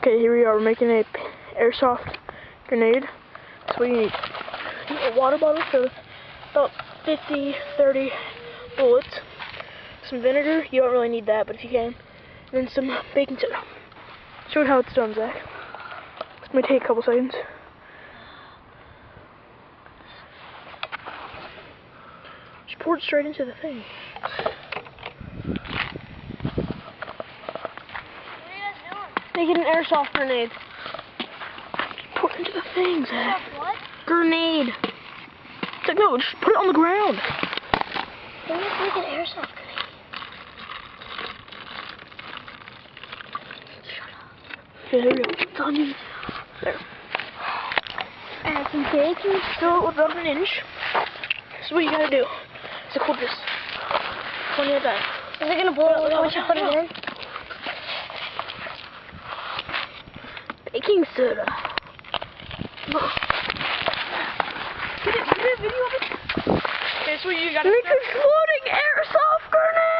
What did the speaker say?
Okay, here we are. We're making a airsoft grenade. That's what you need. You need a water bottle for about 50, 30 bullets. Some vinegar. You don't really need that, but if you can. And then some baking soda. Show me how it's done, Zach. It's going to take a couple seconds. Just pour it straight into the thing. Make it an airsoft grenade. Pour it into the thing, Zach. What? Grenade. It's like, no, just put it on the ground. Then let's make an airsoft grenade. Shut up. Okay, there we go. It's on you. There. Add some baking. Fill it with about an inch. This is what you gotta do. So hold this. One at a time. Is it gonna blow once you put it in? Baking soda. Get a video of it. Okay, so you gotta make an exploding airsoft grenade!